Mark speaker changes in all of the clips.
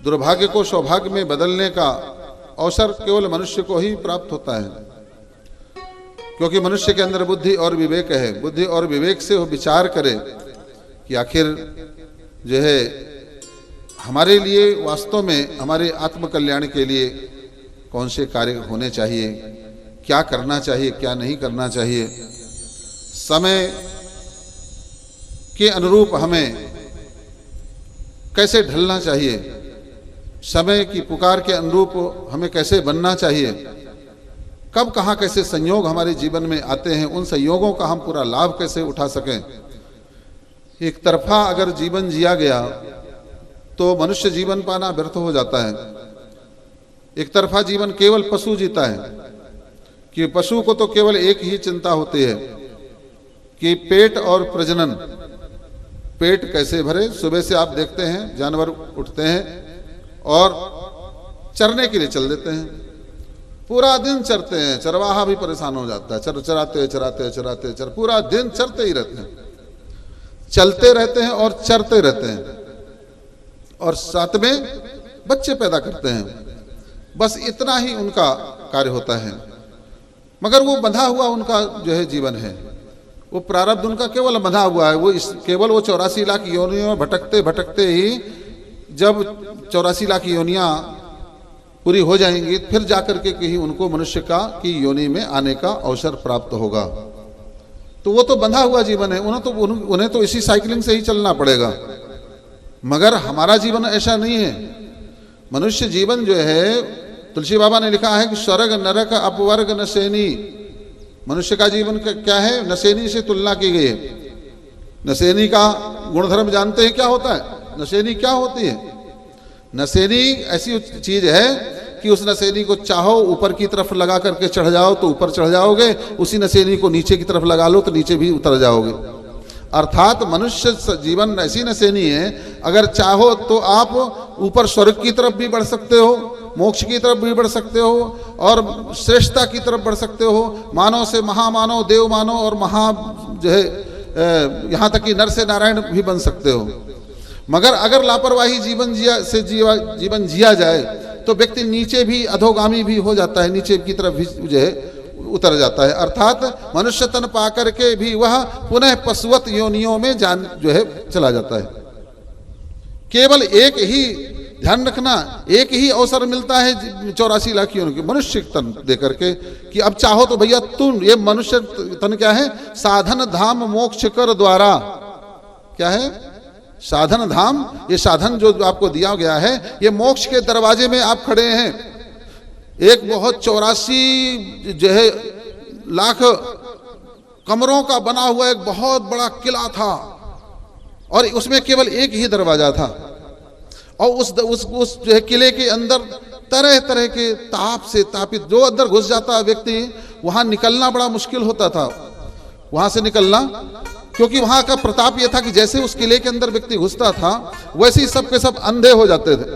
Speaker 1: दुर्भाग्य को सौभाग्य में बदलने का अवसर केवल मनुष्य को ही प्राप्त होता है, क्योंकि मनुष्य के अंदर बुद्धि और विवेक है। बुद्धि और विवेक से वो विचार करे कि आखिर जो है हमारे लिए वास्तव में हमारे आत्मकल्याण के लिए कौन से कार्य होने चाहिए, क्या करना चाहिए, क्या नहीं करना चाहिए। समय के अनुरूप हमें कैसे ढलना चाहिए, समय की पुकार के अनुरूप हमें कैसे बनना चाहिए, कब कहाँ कैसे संयोग हमारे जीवन में आते हैं, उन संयोगों का हम पूरा लाभ कैसे उठा सकें। एक तरफा अगर जीवन जिया गया तो मनुष्य जीवन पाना व्यर्थ हो जाता है। एक तरफा जीवन केवल पशु जीता है कि पशु को तो केवल एक ही चिंता होती है कि पेट और प्रजनन, पेट कैसे भरे। सुबह से आप देखते हैं जानवर उठते हैं और चरने के लिए चल देते हैं, पूरा दिन चरते हैं, चरवाहा भी परेशान हो जाता है, चराते पूरा दिन चरते ही रहते हैं, चलते रहते हैं और चरते रहते हैं और साथ में बच्चे पैदा करते हैं। बस इतना ही उनका कार्य होता है, मगर वो बंधा हुआ उनका जो है जीवन है, वो प्रारब्ध उनका केवल बंधा हुआ है। वो केवल वो 84 लाख योनियों में भटकते भटकते ही जब 84 लाख योनियां पूरी हो जाएंगी फिर जाकर के कहीं उनको मनुष्य की योनि में आने का अवसर प्राप्त होगा। तो वो तो बंधा हुआ जीवन है, उन्हें तो इसी साइकिलिंग से ही चलना पड़ेगा। मगर हमारा जीवन ऐसा नहीं है। मनुष्य जीवन जो है, तुलसी बाबा ने लिखा है कि स्वर्ग नरक अपवर्ग नशेनी। मनुष्य का जीवन क्या है? नशेनी से तुलना की गई है। नशेनी का गुणधर्म जानते हैं क्या होता है? नशेनी क्या होती है? नशेनी ऐसी चीज है कि उस नशेनी को चाहो ऊपर की तरफ लगा करके चढ़ जाओ तो ऊपर चढ़ जाओगे, उसी नशेनी को नीचे की तरफ लगा लो तो नीचे भी उतर जाओगे। अर्थात मनुष्य जीवन ऐसी नशेनी है, अगर चाहो तो आप ऊपर स्वर्ग की तरफ भी बढ़ सकते हो, मोक्ष की तरफ भी बढ़ सकते हो और श्रेष्ठता की तरफ बढ़ सकते हो। मानव से महामानव, देव मानव और महा जो है यहाँ तक कि नर से नारायण भी बन सकते हो। मगर अगर लापरवाही जीवन जिया जाए तो व्यक्ति नीचे भी अधोगामी भी हो जाता है, नीचे की तरफ भी जो है उतर जाता है। अर्थात मनुष्य तन पा करके भी वह पुनः पशुवत योनियों में जान जो है चला जाता है। केवल एक ही ध्यान रखना, एक ही अवसर मिलता है 84 लाख योनि के मनुष्य तन दे करके कि अब चाहो तो भैया तुम ये मनुष्य तन क्या है? साधन धाम मोक्ष कर द्वारा। क्या है? साधन धाम। ये साधन जो आपको दिया गया है, ये मोक्ष के दरवाजे में आप खड़े हैं। एक बहुत 84 जो है लाख कमरों का बना हुआ एक बहुत बड़ा किला था और उसमें केवल एक ही दरवाजा था और उस जो है किले के अंदर तरह तरह के ताप से तापित, जो अंदर घुस जाता व्यक्ति वहां निकलना बड़ा मुश्किल होता था। वहां से निकलना, क्योंकि वहां का प्रताप यह था कि जैसे उस किले के अंदर व्यक्ति घुसता था वैसे ही सब के सब अंधे हो जाते थे,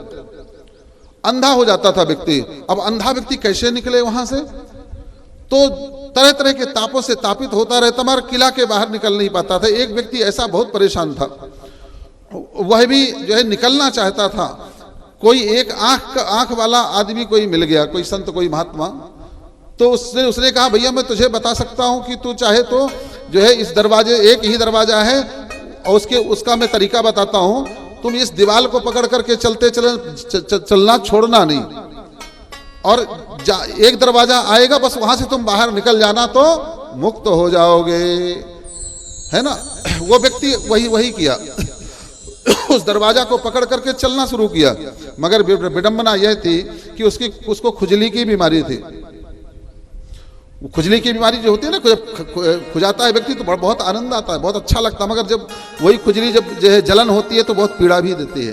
Speaker 1: अंधा हो जाता था व्यक्ति। अब अंधा व्यक्ति कैसे निकले वहां से? तो तरह तरह के तापों से तापित होता रहता, मगर किला के बाहर निकल नहीं पाता था। एक व्यक्ति ऐसा बहुत परेशान था, वह भी जो है निकलना चाहता था। कोई एक आंख वाला आदमी कोई मिल गया, कोई संत, कोई महात्मा, तो उसने कहा भैया मैं तुझे बता सकता हूं कि तू चाहे तो जो है इस दरवाजे, एक ही दरवाजा है और उसका मैं तरीका बताता हूं, तुम इस दीवार को पकड़ करके चलना छोड़ना नहीं, और एक दरवाजा आएगा बस वहां से तुम बाहर निकल जाना तो मुक्त हो जाओगे, है ना। वो व्यक्ति वही किया उस दरवाजा को पकड़ करके चलना शुरू किया। मगर विडंबना यह थी कि उसको खुजली की बीमारी थी। खुजली की बीमारी जो होती है ना, जब खुजाता है व्यक्ति तो बहुत आनंद आता है, बहुत अच्छा लगता है, मगर जब वही खुजली जब जो है जलन होती है तो बहुत पीड़ा भी देती है।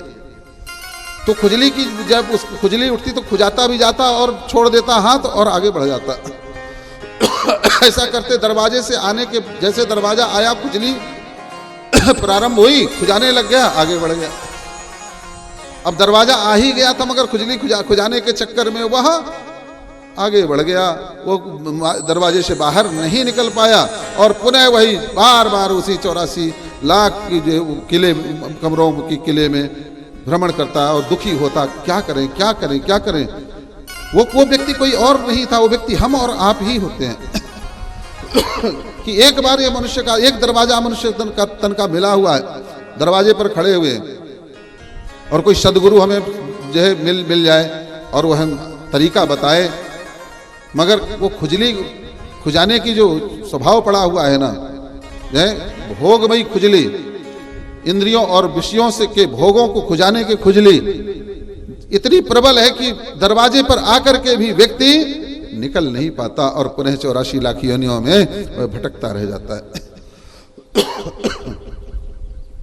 Speaker 1: तो खुजली की जब उस खुजली उठती तो खुजाता भी जाता और छोड़ देता हाथ और आगे बढ़ जाता। ऐसा करते दरवाजे से आने के जैसे दरवाजा आया, खुजली प्रारंभ हुई, खुजाने लग गया, आगे बढ़ गया। अब दरवाजा आ ही गया था मगर खुजली खुजाने के चक्कर में वह आगे बढ़ गया, वो दरवाजे से बाहर नहीं निकल पाया और पुनः वही बार बार उसी 84 लाख की जो किले, कमरों की किले में भ्रमण करता और दुखी होता, क्या करें क्या करें क्या करें। वो व्यक्ति कोई और नहीं था, वो व्यक्ति हम और आप ही होते हैं। कि एक बार ये मनुष्य का एक दरवाजा मनुष्य तन का मिला हुआ है, दरवाजे पर खड़े हुए, और कोई सदगुरु हमें जो है मिल जाए और वह तरीका बताए, मगर वो खुजाने की जो स्वभाव पड़ा हुआ है ना, जो है भोगमयी खुजली, इंद्रियों और विषयों से के भोगों को खुजाने की खुजली इतनी प्रबल है कि दरवाजे पर आकर के भी व्यक्ति निकल नहीं पाता और पुनः 84 लाख योनियों में वह भटकता रह जाता है।